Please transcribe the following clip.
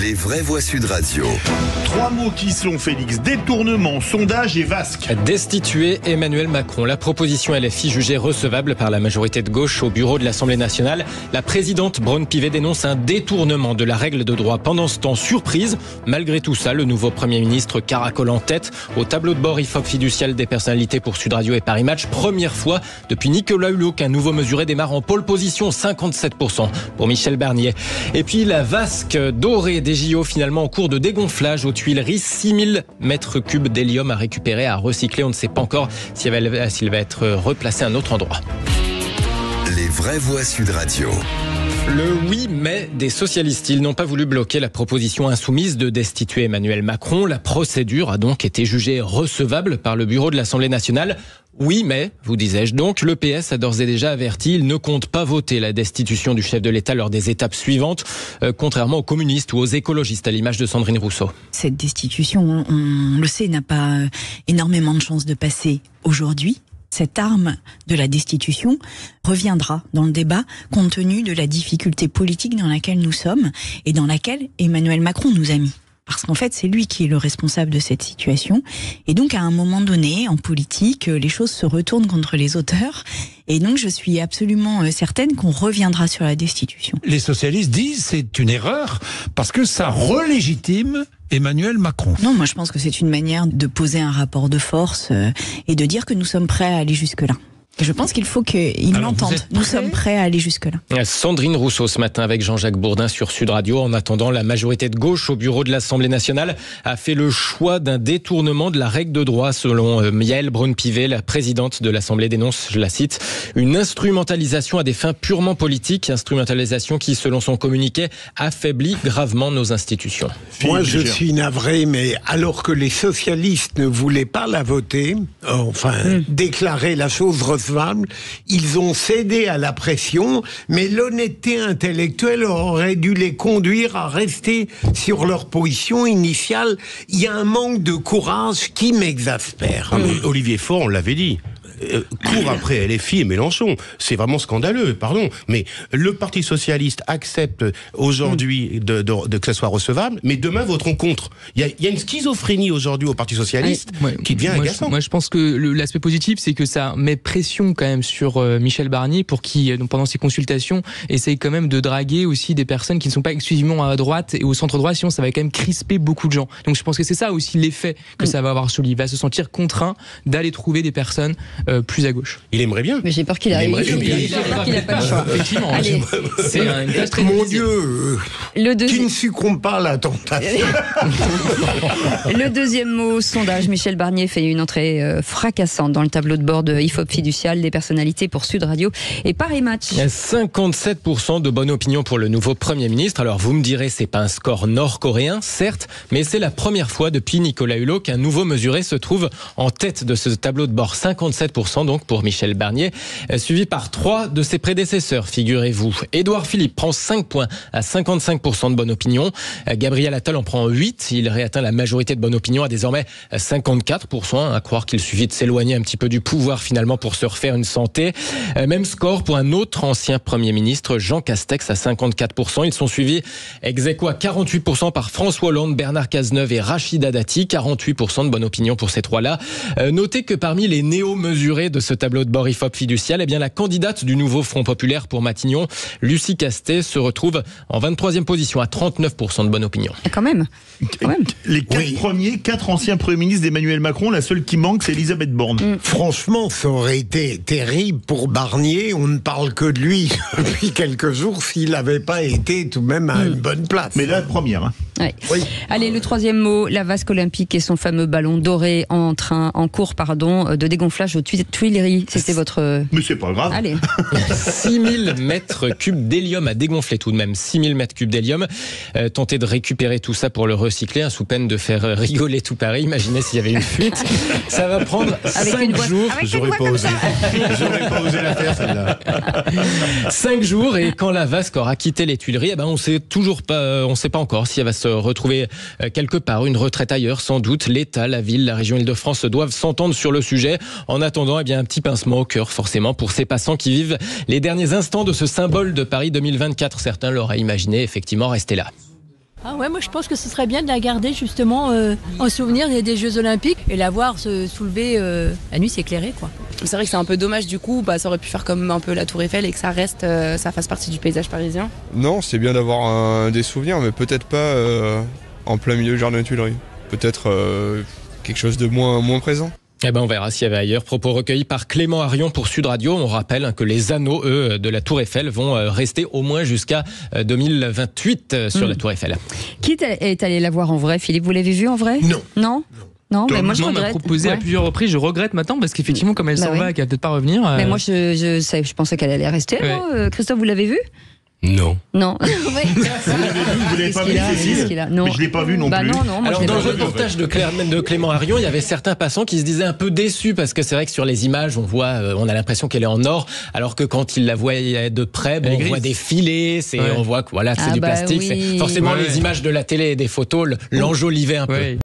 Les vraies voix Sud Radio. 3 mots qui sont, Félix: détournement, sondage et vasque. Destituer Emmanuel Macron. La proposition LFI jugée recevable par la majorité de gauche au bureau de l'Assemblée nationale. La présidente Braun-Pivet dénonce un détournement de la règle de droit. Pendant ce temps, surprise, malgré tout ça, le nouveau Premier ministre caracole en tête au tableau de bord IFOP fiducial des personnalités pour Sud Radio et Paris Match. Première fois depuis Nicolas Hulot qu'un nouveau mesuré démarre en pole position, 57% pour Michel Barnier. Et puis la vasque dorée des JO finalement en cours de dégonflage aux Tuileries. 6000 mètres cubes d'hélium à récupérer, à recycler. On ne sait pas encore s'il va être replacé à un autre endroit. Les vraies voix Sud Radio. Le oui mais des socialistes. Ils n'ont pas voulu bloquer la proposition insoumise de destituer Emmanuel Macron. La procédure a donc été jugée recevable par le bureau de l'Assemblée nationale. Oui, mais, vous disais-je donc, le PS a d'ores et déjà averti, il ne compte pas voter la destitution du chef de l'État lors des étapes suivantes, contrairement aux communistes ou aux écologistes, à l'image de Sandrine Rousseau. Cette destitution, on le sait, n'a pas énormément de chances de passer aujourd'hui. Cette arme de la destitution reviendra dans le débat compte tenu de la difficulté politique dans laquelle nous sommes et dans laquelle Emmanuel Macron nous a mis. Parce qu'en fait, c'est lui qui est le responsable de cette situation. Et donc, à un moment donné, en politique, les choses se retournent contre les auteurs. Et donc, je suis absolument certaine qu'on reviendra sur la destitution. Les socialistes disent que c'est une erreur parce que ça relégitime Emmanuel Macron. Non, moi je pense que c'est une manière de poser un rapport de force et de dire que nous sommes prêts à aller jusque-là. Je pense qu'il faut qu'ils l'entendent. Nous sommes prêts à aller jusque-là. Sandrine Rousseau ce matin avec Jean-Jacques Bourdin sur Sud Radio. En attendant, la majorité de gauche au bureau de l'Assemblée nationale a fait le choix d'un détournement de la règle de droit. Selon Yaël Braun-Pivet, la présidente de l'Assemblée dénonce, je la cite, une instrumentalisation à des fins purement politiques. Instrumentalisation qui, selon son communiqué, affaiblit gravement nos institutions. Moi, je suis navré, mais alors que les socialistes ne voulaient pas la voter, déclarer la chose recevable, ils ont cédé à la pression, mais l'honnêteté intellectuelle aurait dû les conduire à rester sur leur position initiale. Il y a un manque de courage qui m'exaspère. Olivier Faure, on l'avait dit. Court après LFI et Mélenchon. C'est vraiment scandaleux, pardon. Mais le Parti Socialiste accepte aujourd'hui que ça soit recevable, mais demain voteront contre. Il y a une schizophrénie aujourd'hui au Parti Socialiste qui devient agaçant. Moi, je pense que l'aspect positif, c'est que ça met pression quand même sur Michel Barnier pour qui, pendant ses consultations, essaye quand même de draguer aussi des personnes qui ne sont pas exclusivement à droite et au centre droit, sinon ça va quand même crisper beaucoup de gens. Donc je pense que c'est ça aussi l'effet que ça va avoir sur lui. Il va se sentir contraint d'aller trouver des personnes plus à gauche. Il aimerait bien. Mais j'ai peur qu'il arrive. J'ai peur qu'il n'a pas le choix. Effectivement. Allez. C'est une tâche très Mon difficile. Dieu, qui ne succombe pas à la tentation. Le deuxième mot, sondage. Michel Barnier fait une entrée fracassante dans le tableau de bord de IFOP fiducial des personnalités pour Sud Radio et Paris Match. 57% de bonne opinion pour le nouveau Premier ministre. Alors vous me direz, c'est pas un score nord-coréen, certes, mais c'est la première fois depuis Nicolas Hulot qu'un nouveau mesuré se trouve en tête de ce tableau de bord. 57% donc pour Michel Barnier, suivi par 3 de ses prédécesseurs, figurez-vous. Édouard Philippe prend 5 points à 55% de bonne opinion. Gabriel Attal en prend 8. Il réatteint la majorité de bonne opinion à désormais 54%. À croire qu'il suffit de s'éloigner un petit peu du pouvoir finalement pour se refaire une santé. Même score pour un autre ancien Premier ministre, Jean Castex à 54%. Ils sont suivis ex aequo à 48% par François Hollande, Bernard Cazeneuve et Rachida Dati. 48% de bonne opinion pour ces 3-là. Notez que parmi les néo-mesurés de ce tableau de bord IFOP fiducial, eh bien la candidate du nouveau Front populaire pour Matignon, Lucie Castet, se retrouve en 23e position à 39% de bonne opinion. Quand même. Les 4 premiers, 4 anciens premiers ministres d'Emmanuel Macron, la seule qui manque, c'est Elisabeth Borne. Franchement, ça aurait été terrible pour Barnier. On ne parle que de lui depuis quelques jours s'il n'avait pas été tout de même à une bonne place. Mais la première. Oui. Allez, le troisième mot, la vasque olympique et son fameux ballon doré en cours de dégonflage aux Tuileries. C'était votre... Mais c'est pas grave. Allez. 6000 mètres cubes d'hélium à dégonfler tout de même. 6000 mètres cubes d'hélium. Tenter de récupérer tout ça pour le recycler, sous peine de faire rigoler tout Paris. Imaginez s'il y avait une fuite. Ça va prendre 5 jours. J'aurais pas osé la faire, celle-là. 5 jours, et quand la vasque aura quitté les Tuileries, on sait pas encore si elle va se retrouver quelque part, une retraite ailleurs, sans doute. L'État, la ville, la région Île-de-France doivent s'entendre sur le sujet. En attendant, un petit pincement au cœur, forcément, pour ces passants qui vivent les derniers instants de ce symbole de Paris 2024. Certains l'auraient imaginé, effectivement, rester là. Ah ouais, moi je pense que ce serait bien de la garder justement en souvenir des Jeux Olympiques et la voir se soulever la nuit s'éclairer quoi. C'est vrai que c'est un peu dommage du coup, ça aurait pu faire comme un peu la Tour Eiffel et que ça reste, ça fasse partie du paysage parisien. Non, c'est bien d'avoir des souvenirs, mais peut-être pas en plein milieu du jardin des Tuileries. Peut-être quelque chose de moins présent. Eh ben on verra s'il y avait ailleurs. Propos recueillis par Clément Arion pour Sud Radio. On rappelle que les anneaux, eux, de la Tour Eiffel vont rester au moins jusqu'à 2028 sur la Tour Eiffel. Qui est allé la voir en vrai, Philippe? Vous l'avez vu en vrai? Non. Non, mais moi je regrette. On m'a proposé à plusieurs reprises, je regrette maintenant parce qu'effectivement, comme elle s'en va, qu'elle va peut-être pas revenir. Mais moi je pensais qu'elle allait rester. Ouais. Moi. Christophe, vous l'avez vu? Non. Non. Vous l'avez pas vu, Cécile? Mais je l'ai pas vu non plus. Non, alors dans le reportage de Clément Arion, il y avait certains passants qui se disaient un peu déçus parce que c'est vrai que sur les images, on a l'impression qu'elle est en or, alors que quand ils la voyaient de près, on voit des filets, on voit que c'est du plastique. Oui. Forcément, les images de la télé et des photos l'enjolivaient un peu.